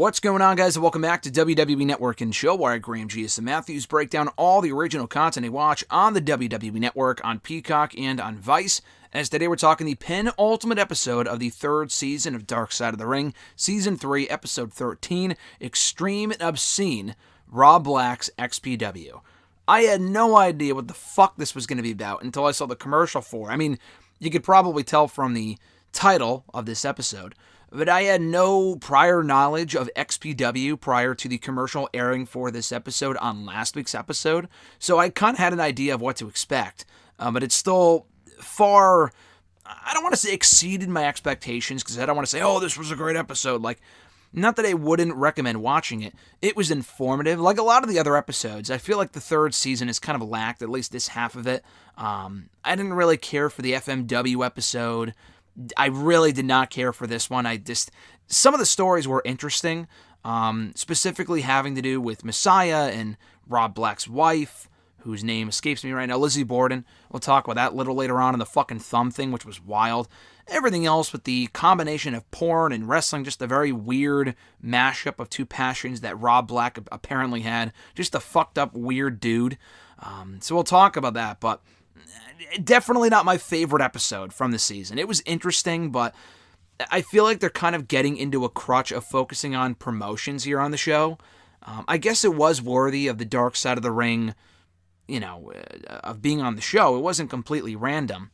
What's going on, guys, and welcome back to WWE Network and Show, where I, Graham G.S. Matthews, break down all the original content you watch on the WWE Network, on Peacock, and on Vice. As today we're talking the penultimate episode of the third season of Dark Side of the Ring, Season 3, Episode 13, Extreme and Obscene, Rob Black's XPW. I had no idea what the fuck this was going to be about until I saw the commercial for it. I mean, you could probably tell from the title of this episode, but I had no prior knowledge of XPW prior to the commercial airing for this episode on last week's episode, so I kind of had an idea of what to expect, but it's still far, I don't want to say exceeded my expectations, because I don't want to say, oh, this was a great episode. Like, not that I wouldn't recommend watching it. It was informative. Like a lot of the other episodes, I feel like the third season has kind of lacked, at least this half of it. I didn't really care for the FMW episode. I really did not care for this one. Some of the stories were interesting, specifically having to do with Messiah and Rob Black's wife, whose name escapes me right now, Lizzie Borden. We'll talk about that a little later on, in the fucking thumb thing, which was wild. Everything else with the combination of porn and wrestling, just a very weird mashup of two passions that Rob Black apparently had. Just a fucked up, weird dude. So we'll talk about that, but definitely not my favorite episode from the season. It was interesting, but I feel like they're kind of getting into a crutch of focusing on promotions here on the show. I guess it was worthy of the Dark Side of the Ring, of being on the show. It wasn't completely random.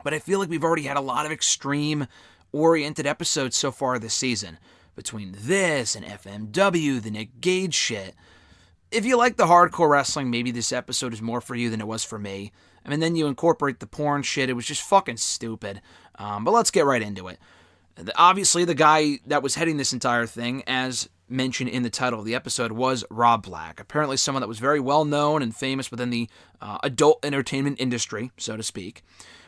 But I feel like we've already had a lot of extreme-oriented episodes so far this season. Between this and FMW, the Nick Gage shit. If you like the hardcore wrestling, maybe this episode is more for you than it was for me. I mean, then you incorporate the porn shit. It was just fucking stupid. But let's get right into it. Obviously, the guy that was heading this entire thing, as mentioned in the title of the episode, was Rob Black. Apparently someone that was very well known and famous within the adult entertainment industry, so to speak.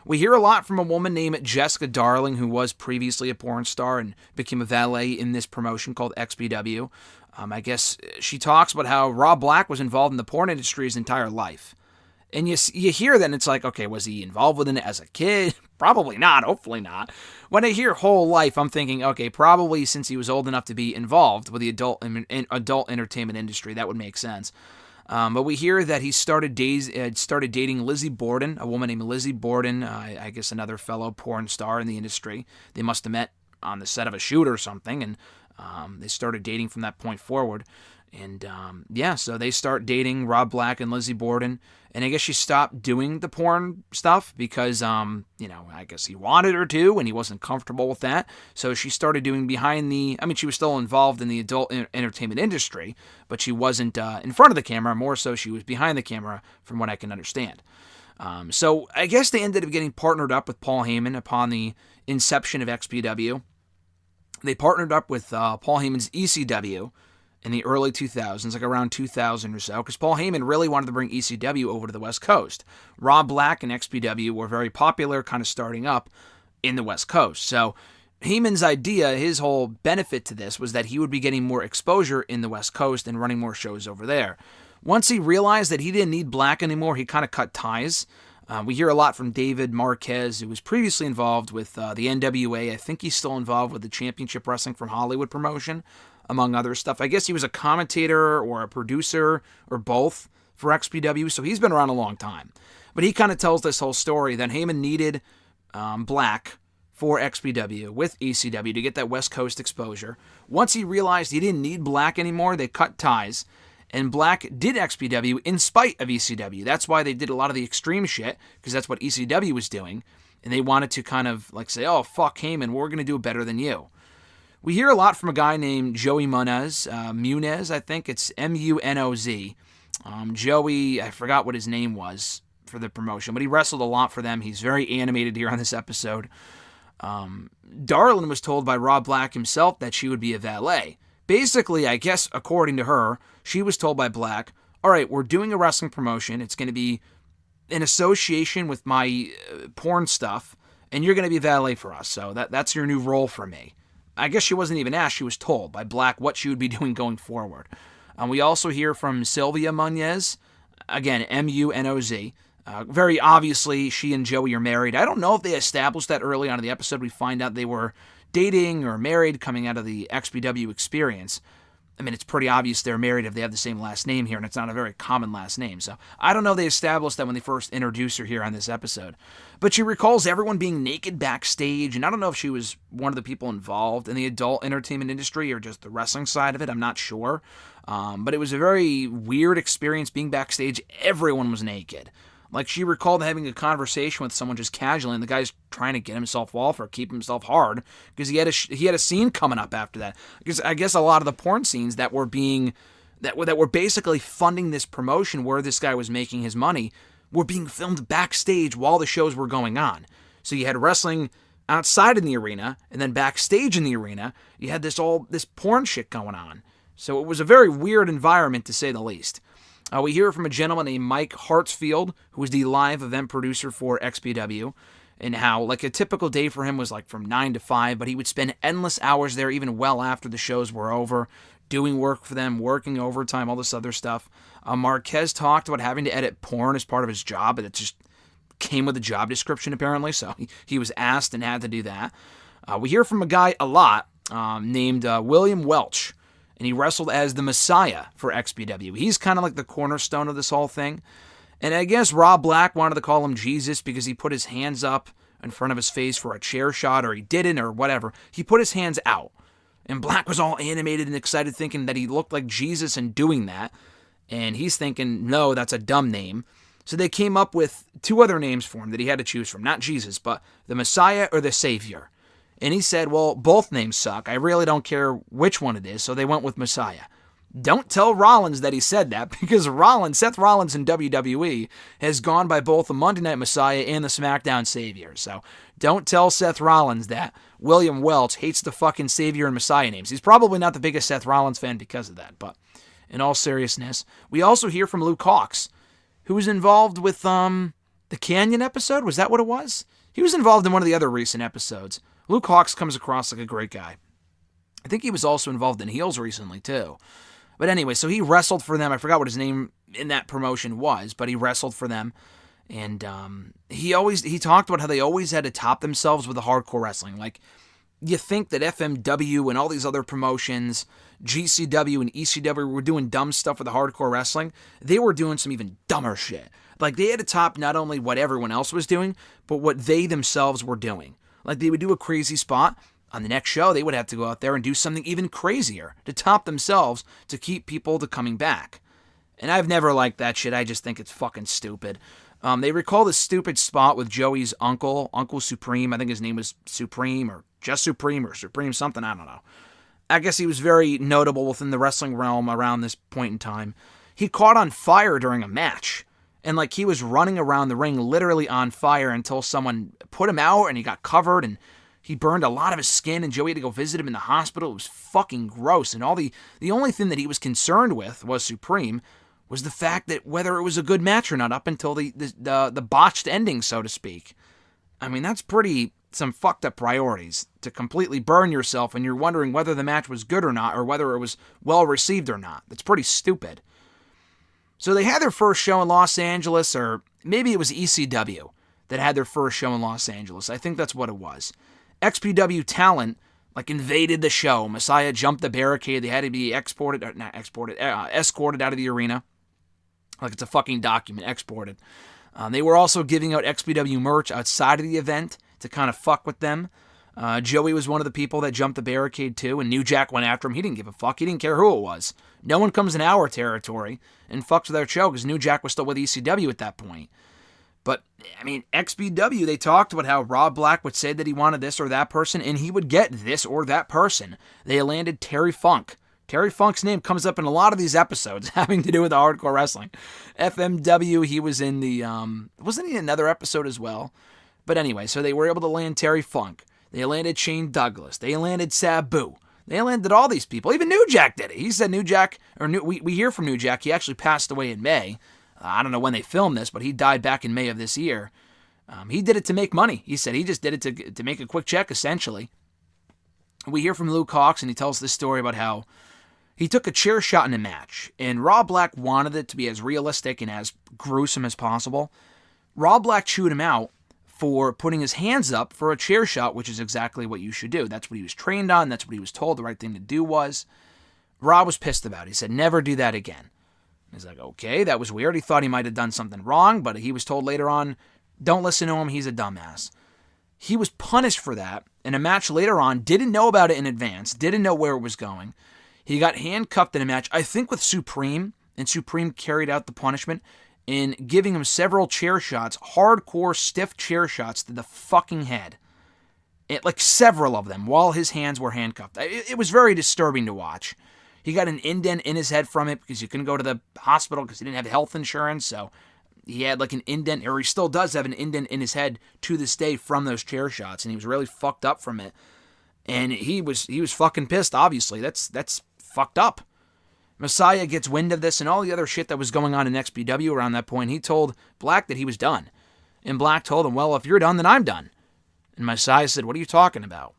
We hear a lot from a woman named Jessica Darling, who was previously a porn star and became a valet in this promotion called XPW. I guess she talks about how Rob Black was involved in the porn industry his entire life. And you hear that and it's like, okay, was he involved with it as a kid? Probably not, hopefully not. When I hear whole life, I'm thinking, okay, probably since he was old enough to be involved with the adult entertainment industry, that would make sense. But we hear that he started dating Lizzie Borden, a woman named Lizzie Borden, I guess another fellow porn star in the industry. They must have met on the set of a shoot or something, and they started dating from that point forward. And so they start dating, Rob Black and Lizzie Borden. And I guess she stopped doing the porn stuff because, I guess he wanted her to, and he wasn't comfortable with that. So she started doing she was still involved in the adult entertainment industry, but she wasn't in front of the camera. More so, she was behind the camera, from what I can understand. So I guess they ended up getting partnered up with Paul Heyman upon the inception of XPW. They partnered up with Paul Heyman's ECW in the early 2000s, like around 2000 or so, because Paul Heyman really wanted to bring ECW over to the West Coast. Rob Black and XPW were very popular, kind of starting up in the West Coast. So Heyman's idea, his whole benefit to this, was that he would be getting more exposure in the West Coast and running more shows over there. Once he realized that he didn't need Black anymore, he kind of cut ties. We hear a lot from David Marquez, who was previously involved with the NWA. I think he's still involved with the Championship Wrestling from Hollywood promotion, among other stuff. I guess he was a commentator or a producer or both for XPW, so he's been around a long time. But he kind of tells this whole story that Heyman needed Black for XPW with ECW to get that West Coast exposure. Once he realized he didn't need Black anymore, they cut ties. And Black did XPW in spite of ECW. That's why they did a lot of the extreme shit, because that's what ECW was doing. And they wanted to kind of like say, oh, fuck Heyman, we're going to do it better than you. We hear a lot from a guy named Joey Muniz, I think. It's M-U-N-O-Z. Joey, I forgot what his name was for the promotion, but he wrestled a lot for them. He's very animated here on this episode. Darlin was told by Rob Black himself that she would be a valet. Basically, I guess, according to her, she was told by Black, all right, we're doing a wrestling promotion. It's going to be in association with my porn stuff, and you're going to be a valet for us. So that's your new role for me. I guess she wasn't even asked. She was told by Black what she would be doing going forward. We also hear from Sylvia Muniz, again, M-U-N-O-Z. Very obviously, she and Joey are married. I don't know if they established that early on in the episode. We find out they were dating or married coming out of the XPW experience. I mean, it's pretty obvious they're married if they have the same last name here, and it's not a very common last name. So I don't know if they established that when they first introduced her here on this episode. But she recalls everyone being naked backstage, and I don't know if she was one of the people involved in the adult entertainment industry or just the wrestling side of it. I'm not sure. But it was a very weird experience being backstage. Everyone was naked. Like, she recalled having a conversation with someone just casually, and the guy's trying to get himself off or keep himself hard because he had a scene coming up after that. Because I guess a lot of the porn scenes that were basically funding this promotion where this guy was making his money were being filmed backstage while the shows were going on. So you had wrestling outside in the arena, and then backstage in the arena, you had this porn shit going on. So it was a very weird environment, to say the least. We hear from a gentleman named Mike Hartsfield, who was the live event producer for XPW, and how, like, a typical day for him was, like, from 9 to 5, but he would spend endless hours there even well after the shows were over, doing work for them, working overtime, all this other stuff. Marquez talked about having to edit porn as part of his job, but it just came with a job description, apparently, so he was asked and had to do that. We hear from a guy a lot named William Welch, and he wrestled as the Messiah for XPW. He's kind of like the cornerstone of this whole thing. And I guess Rob Black wanted to call him Jesus because he put his hands up in front of his face for a chair shot, or he didn't, or whatever. He put his hands out. And Black was all animated and excited, thinking that he looked like Jesus in doing that. And he's thinking, no, that's a dumb name. So they came up with 2 other names for him that he had to choose from. Not Jesus, but the Messiah or the Savior. And he said, well, both names suck. I really don't care which one it is, so they went with Messiah. Don't tell Rollins that he said that, because Seth Rollins in WWE has gone by both the Monday Night Messiah and the SmackDown Savior. So don't tell Seth Rollins that William Welch hates the fucking Savior and Messiah names. He's probably not the biggest Seth Rollins fan because of that. But in all seriousness, we also hear from Luke Hawx, who was involved with the Canyon episode. Was that what it was? He was involved in one of the other recent episodes. Luke Hawx comes across like a great guy. I think he was also involved in Heels recently, too. But anyway, so he wrestled for them. I forgot what his name in that promotion was, but he wrestled for them. And he talked about how they always had to top themselves with the hardcore wrestling. Like, you think that FMW and all these other promotions, GCW and ECW, were doing dumb stuff with the hardcore wrestling. They were doing some even dumber shit. Like, they had to top not only what everyone else was doing, but what they themselves were doing. Like, they would do a crazy spot. On the next show, they would have to go out there and do something even crazier to top themselves to keep people to coming back. And I've never liked that shit. I just think it's fucking stupid. They recall this stupid spot with Joey's uncle, Uncle Supreme. I think his name was Supreme or just Supreme or Supreme something. I don't know. I guess he was very notable within the wrestling realm around this point in time. He caught on fire during a match. And, like, he was running around the ring literally on fire until someone put him out and he got covered and he burned a lot of his skin and Joey had to go visit him in the hospital. It was fucking gross. And the only thing that he was concerned with was Supreme was the fact that whether it was a good match or not up until the botched ending, so to speak. I mean, that's some fucked up priorities to completely burn yourself and you're wondering whether the match was good or not or whether it was well received or not. That's pretty stupid. So they had their first show in Los Angeles, or maybe it was ECW that had their first show in Los Angeles. I think that's what it was. XPW talent, like, invaded the show. Messiah jumped the barricade. They had to be escorted out of the arena. Like it's a fucking document, exported. They were also giving out XPW merch outside of the event to kind of fuck with them. Joey was one of the people that jumped the barricade too, and New Jack went after him. He didn't give a fuck. He didn't care who it was. No one comes in our territory and fucks with our show because New Jack was still with ECW at that point. But, I mean, XPW, they talked about how Rob Black would say that he wanted this or that person, and he would get this or that person. They landed Terry Funk. Terry Funk's name comes up in a lot of these episodes having to do with the hardcore wrestling. FMW, he was in the, wasn't he in another episode as well? But anyway, so they were able to land Terry Funk. They landed Shane Douglas. They landed Sabu. They landed all these people. Even New Jack did it. He said we hear from New Jack. He actually passed away in May. I don't know when they filmed this, but he died back in May of this year. He did it to make money. He said he just did it to make a quick check, essentially. We hear from Luke Hawx, and he tells this story about how he took a chair shot in a match, and Rob Black wanted it to be as realistic and as gruesome as possible. Rob Black chewed him out for putting his hands up for a chair shot, which is exactly what you should do. That's what he was trained on. That's what he was told the right thing to do was. Rob was pissed about it. He said, never do that again. He's like, okay, that was weird. He thought he might have done something wrong, but he was told later on, don't listen to him, he's a dumbass. He was punished for that. In a match later on, didn't know about it in advance, didn't know where it was going. He got handcuffed in a match, I think with Supreme, and Supreme carried out the punishment in giving him several chair shots, hardcore, stiff chair shots to the fucking head. Like several of them, while his hands were handcuffed. It was very disturbing to watch. He got an indent in his head from it because he couldn't go to the hospital because he didn't have health insurance, so he had like an indent, or he still does have an indent in his head to this day from those chair shots, and he was really fucked up from it. And he was fucking pissed, obviously. That's fucked up. Messiah gets wind of this and all the other shit that was going on in XPW around that point. He told Black that he was done. And Black told him, well, if you're done, then I'm done. And Messiah said, what are you talking about?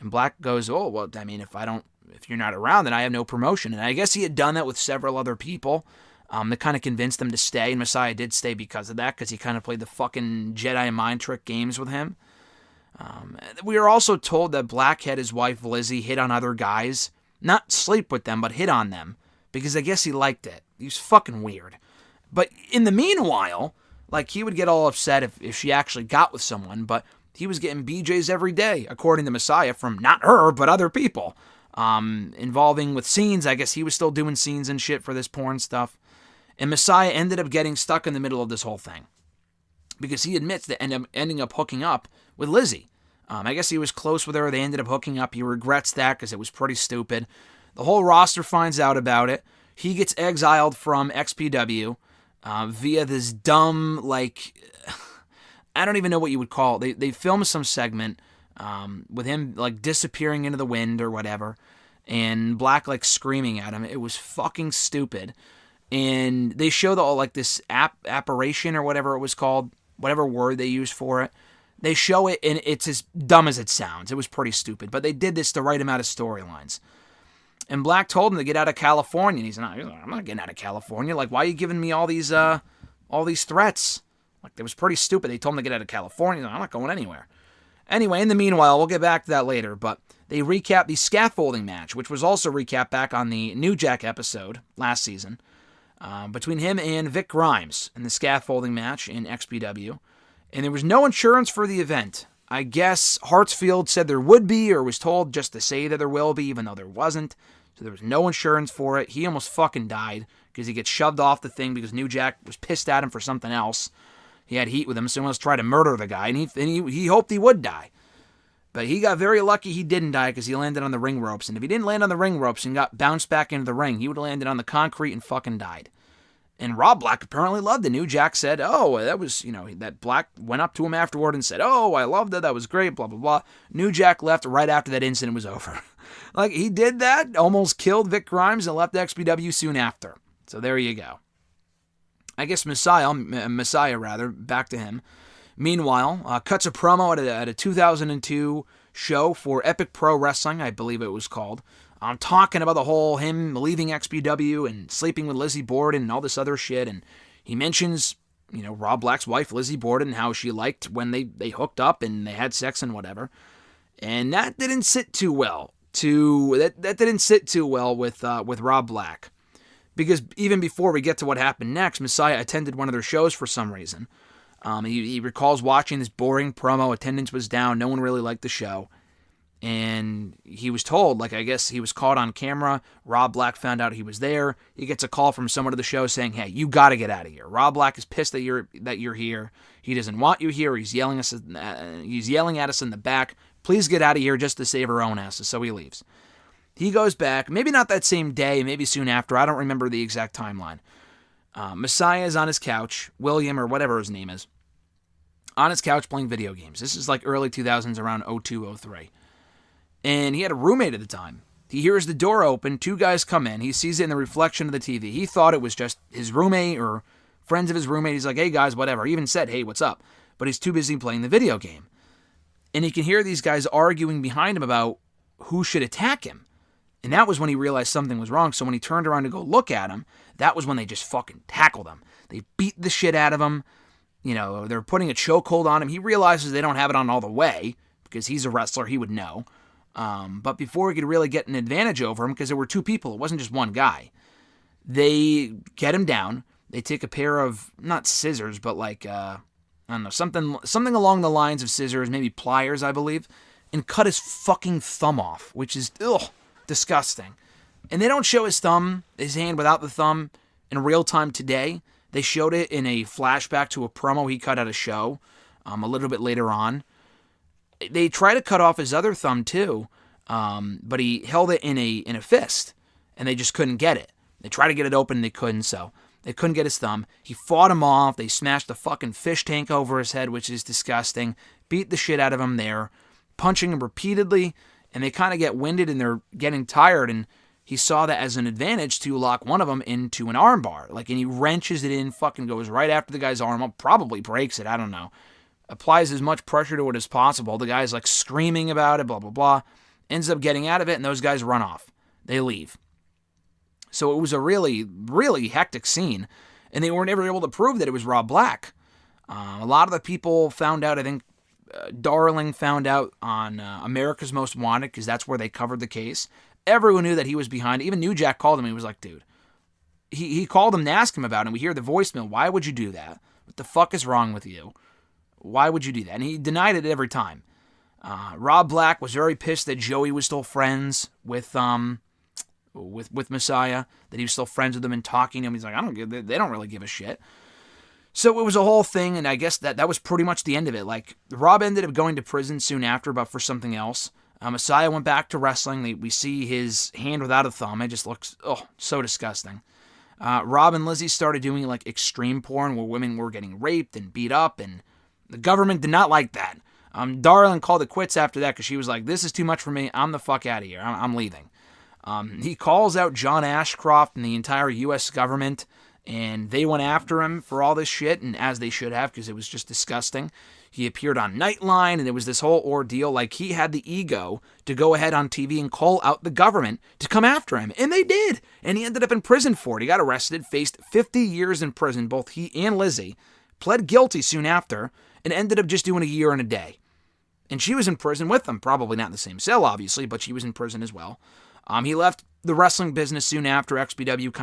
And Black goes, oh, well, I mean, if you're not around, then I have no promotion. And I guess he had done that with several other people that kind of convinced them to stay. And Messiah did stay because of that, because he kind of played the fucking Jedi mind trick games with him. We were also told that Black had his wife, Lizzie, hit on other guys. Not sleep with them, but hit on them. Because I guess he liked it. He was fucking weird. But in the meanwhile, like, he would get all upset if she actually got with someone, but he was getting BJs every day, according to Messiah, from not her, but other people. Involving with scenes. I guess he was still doing scenes and shit for this porn stuff. And Messiah ended up getting stuck in the middle of this whole thing. Because he admits that ending up hooking up with Lizzie. I guess he was close with her. They ended up hooking up. He regrets that because it was pretty stupid. The whole roster finds out about it. He gets exiled from XPW via this dumb, like, I don't even know what you would call it. They filmed some segment with him, like, disappearing into the wind or whatever, and Black, like, screaming at him. It was fucking stupid. And they show like, this apparition or whatever it was called, whatever word they used for it. They show it, and it's as dumb as it sounds. It was pretty stupid, but they did this to write him out of storylines. And Black told him to get out of California. And he's like, I'm not getting out of California. Like, why are you giving me all these threats? Like, it was pretty stupid. They told him to get out of California. He's like, I'm not going anywhere. Anyway, in the meanwhile, we'll get back to that later, but they recap the scaffolding match, which was also recapped back on the New Jack episode last season, between him and Vic Grimes in the scaffolding match in XPW. And there was no insurance for the event. I guess Hartsfield said there would be, or was told just to say that there will be, even though there wasn't. So there was no insurance for it. He almost fucking died because he gets shoved off the thing because New Jack was pissed at him for something else. He had heat with him, so he almost tried to murder the guy, and he hoped he would die. But he got very lucky he didn't die because he landed on the ring ropes. And if he didn't land on the ring ropes and got bounced back into the ring, he would have landed on the concrete and fucking died. And Rob Black apparently loved it. New Jack said, oh, that was, that Black went up to him afterward and said, oh, I loved it. That was great, blah, blah, blah. New Jack left right after that incident was over. Like, he did that, almost killed Vic Grimes, and left XPW soon after. So there you go. I guess Messiah, back to him. Meanwhile, cuts a promo at a 2002 show for Epic Pro Wrestling, I believe it was called. Talking about the whole him leaving XPW and sleeping with Lizzie Borden and all this other shit. And he mentions, Rob Black's wife, Lizzie Borden, and how she liked when they hooked up and they had sex and whatever. And that didn't sit too well. That didn't sit too well with Rob Black. Because even before we get to what happened next, Messiah attended one of their shows for some reason. He recalls watching this boring promo. Attendance was down. No one really liked the show. And he was told, I guess he was caught on camera. Rob Black found out he was there. He gets a call from someone at the show saying, hey, you got to get out of here. Rob Black is pissed that you're here. He doesn't want you here. He's yelling at us in the back. Please get out of here just to save our own asses. So he leaves. He goes back, maybe not that same day, maybe soon after. I don't remember the exact timeline. Messiah is on his couch, William or whatever his name is, on his couch playing video games. This is like early 2000s, around 02, 03. And he had a roommate at the time. He hears the door open, two guys come in. He sees it in the reflection of the TV. He thought it was just his roommate or friends of his roommate. He's like, hey guys, whatever. He even said, hey, what's up? But he's too busy playing the video game. And he can hear these guys arguing behind him about who should attack him. And that was when he realized something was wrong. So when he turned around to go look at him, that was when they just fucking tackled him. They beat the shit out of him. they're putting a chokehold on him. He realizes they don't have it on all the way because he's a wrestler. He would know. But before he could really get an advantage over him, because there were two people, it wasn't just one guy, they get him down. They take a pair of, not scissors, but like, I don't know, something along the lines of scissors, maybe pliers, I believe, and cut his fucking thumb off, which is, disgusting. And they don't show his hand without the thumb in real time today. They showed it in a flashback to a promo he cut at a show a little bit later on. They try to cut off his other thumb too, but he held it in a fist, and they just couldn't get it. They tried to get it open, and they couldn't, so they couldn't get his thumb. He fought him off. They smashed the fucking fish tank over his head, which is disgusting. Beat the shit out of him there, punching him repeatedly, and they kind of get winded, and they're getting tired, and he saw that as an advantage to lock one of them into an armbar. And he wrenches it in, fucking goes right after the guy's arm up, probably breaks it, I don't know. Applies as much pressure to it as possible. The guy's screaming about it, blah, blah, blah. Ends up getting out of it, and those guys run off. They leave. So it was a really, really hectic scene, and they were never able to prove that it was Rob Black. A lot of the people found out, I think Darling found out on America's Most Wanted, because that's where they covered the case. Everyone knew that he was behind it. Even New Jack called him. He was like, dude. He called him to ask him about it, and we hear the voicemail. Why would you do that? What the fuck is wrong with you? Why would you do that? And he denied it every time. Rob Black was very pissed that Joey was still friends with Messiah, that he was still friends with him and talking to him. He's like, they don't really give a shit. So it was a whole thing, and I guess that was pretty much the end of it. Rob ended up going to prison soon after, but for something else. Messiah went back to wrestling. We see his hand without a thumb. It just looks, so disgusting. Rob and Lizzie started doing extreme porn where women were getting raped and beat up, and the government did not like that. Darling called it quits after that because she was like, this is too much for me. I'm the fuck out of here. I'm leaving. He calls out John Ashcroft and the entire U.S. government, and they went after him for all this shit, and as they should have, because it was just disgusting. He appeared on Nightline, and it was this whole ordeal. He had the ego to go ahead on TV and call out the government to come after him, and they did. And he ended up in prison for it. He got arrested, faced 50 years in prison. Both he and Lizzie pled guilty soon after, and ended up just doing a year and a day. And she was in prison with them, probably not in the same cell, obviously, but she was in prison as well. He left the wrestling business soon after. XPW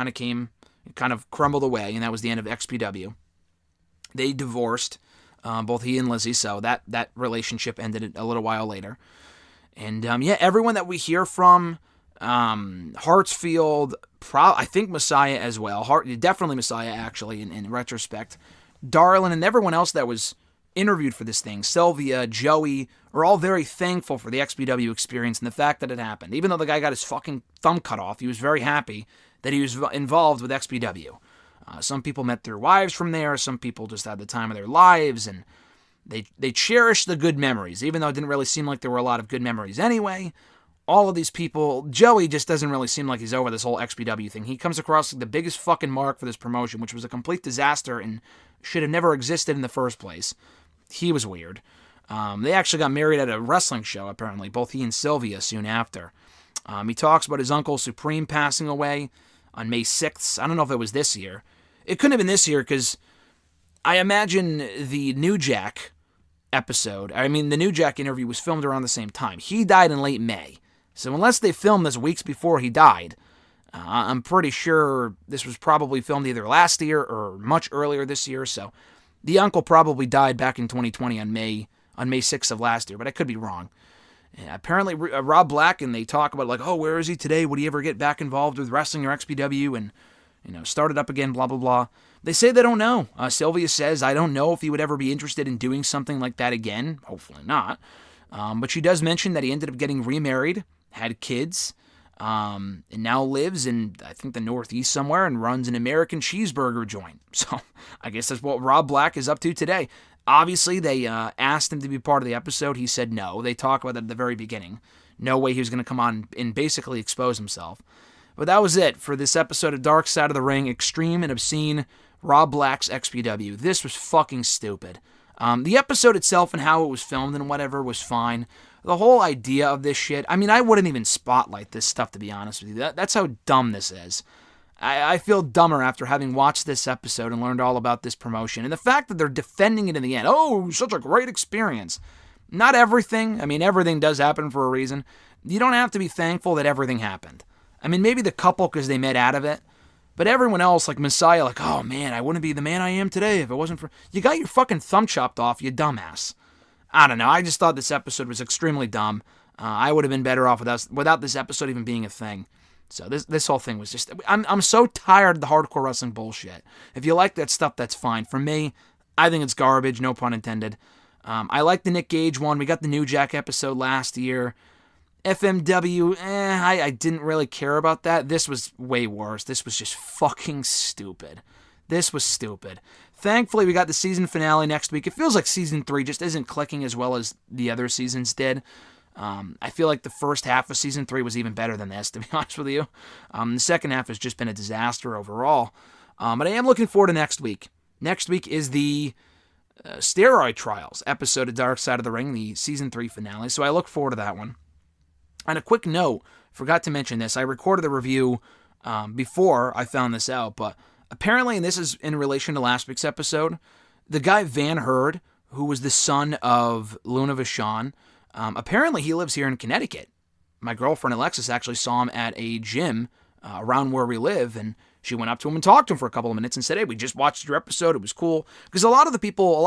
kind of crumbled away, and that was the end of XPW. They divorced, both he and Lizzie, so that relationship ended a little while later. And everyone that we hear from, Hartsfield, I think Messiah as well, definitely Messiah actually in retrospect, Darlin, and everyone else that was interviewed for this thing, Sylvia, Joey, are all very thankful for the XPW experience and the fact that it happened. Even though the guy got his fucking thumb cut off, he was very happy that he was involved with XPW. Some people met their wives from there, some people just had the time of their lives, and they cherished the good memories, even though it didn't really seem like there were a lot of good memories anyway. All of these people, Joey just doesn't really seem like he's over this whole XPW thing. He comes across like the biggest fucking mark for this promotion, which was a complete disaster and should have never existed in the first place. He was weird. They actually got married at a wrestling show, apparently, both he and Sylvia soon after. He talks about his uncle Supreme passing away on May 6th. I don't know if it was this year. It couldn't have been this year because I imagine the New Jack episode, the New Jack interview was filmed around the same time. He died in late May. So unless they filmed this weeks before he died, I'm pretty sure this was probably filmed either last year or much earlier this year. So the uncle probably died back in 2020 on May 6th of last year, but I could be wrong. And apparently, Rob Black, and they talk about where is he today? Would he ever get back involved with wrestling or XPW and start it up again? Blah blah blah. They say they don't know. Sylvia says, I don't know if he would ever be interested in doing something like that again. Hopefully not. But she does mention that he ended up getting remarried, had kids, and now lives in, I think, the Northeast somewhere and runs an American cheeseburger joint. So I guess that's what Rob Black is up to today. Obviously, they asked him to be part of the episode. He said no. They talk about that at the very beginning. No way he was going to come on and basically expose himself. But that was it for this episode of Dark Side of the Ring, Extreme and Obscene, Rob Black's XPW. This was fucking stupid. The episode itself and how it was filmed and whatever was fine. The whole idea of this shit, I wouldn't even spotlight this stuff, to be honest with you. That's how dumb this is. I feel dumber after having watched this episode and learned all about this promotion. And the fact that they're defending it in the end. Oh, such a great experience. Not everything. I mean, everything does happen for a reason. You don't have to be thankful that everything happened. I mean, maybe the couple because they made out of it. But everyone else, like Messiah, like, oh man, I wouldn't be the man I am today if it wasn't for... You got your fucking thumb chopped off, you dumbass. I don't know. I just thought this episode was extremely dumb. I would have been better off without this episode even being a thing. So this whole thing was just... I'm so tired of the hardcore wrestling bullshit. If you like that stuff, that's fine. For me, I think it's garbage, no pun intended. I like the Nick Gage one. We got the New Jack episode last year. FMW, I didn't really care about that. This was way worse. This was just fucking stupid. This was stupid. Thankfully, we got the season finale next week. It feels like season 3 just isn't clicking as well as the other seasons did. I feel like the first half of season 3 was even better than this, to be honest with you. The second half has just been a disaster overall. But I am looking forward to next week. Next week is the Steroid Trials episode of Dark Side of the Ring, the season 3 finale. So I look forward to that one. And a quick note, forgot to mention this, I recorded the review before I found this out, but apparently, and this is in relation to last week's episode, the guy Van Herd, who was the son of Luna Vachon, apparently he lives here in Connecticut. My girlfriend Alexis actually saw him at a gym around where we live, and she went up to him and talked to him for a couple of minutes and said, hey, we just watched your episode, it was cool. Because a lot of the people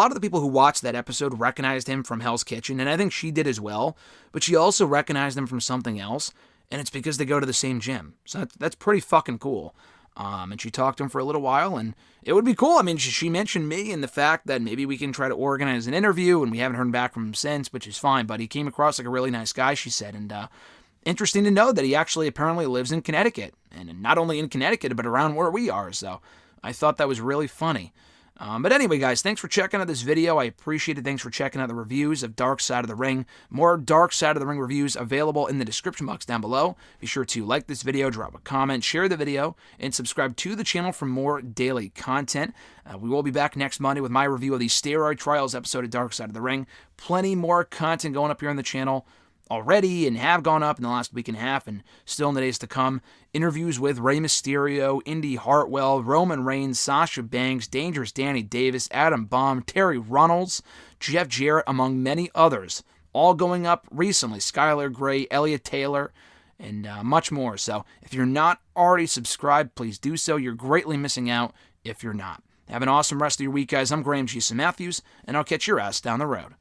who watched that episode recognized him from Hell's Kitchen, and I think she did as well, but she also recognized him from something else, and it's because they go to the same gym. So that's pretty fucking cool. And she talked to him for a little while, and it would be cool. I mean, she mentioned me and the fact that maybe we can try to organize an interview, and we haven't heard back from him since, which is fine, but he came across like a really nice guy, she said, and interesting to know that he actually apparently lives in Connecticut, and not only in Connecticut, but around where we are, so I thought that was really funny. But anyway, guys, thanks for checking out this video. I appreciate it. Thanks for checking out the reviews of Dark Side of the Ring. More Dark Side of the Ring reviews available in the description box down below. Be sure to like this video, drop a comment, share the video, and subscribe to the channel for more daily content. We will be back next Monday with my review of the Steroid Trials episode of Dark Side of the Ring. Plenty more content going up here on the channel already and have gone up in the last week and a half and still in the days to come. Interviews with Rey Mysterio, Indy Hartwell, Roman Reigns, Sasha Banks, Dangerous Danny Davis, Adam Bomb, Terry Runnels, Jeff Jarrett, among many others. All going up recently. Skylar Gray, Elliot Taylor, and much more. So if you're not already subscribed, please do so. You're greatly missing out if you're not. Have an awesome rest of your week, guys. I'm Graham G. Matthews, and I'll catch your ass down the road.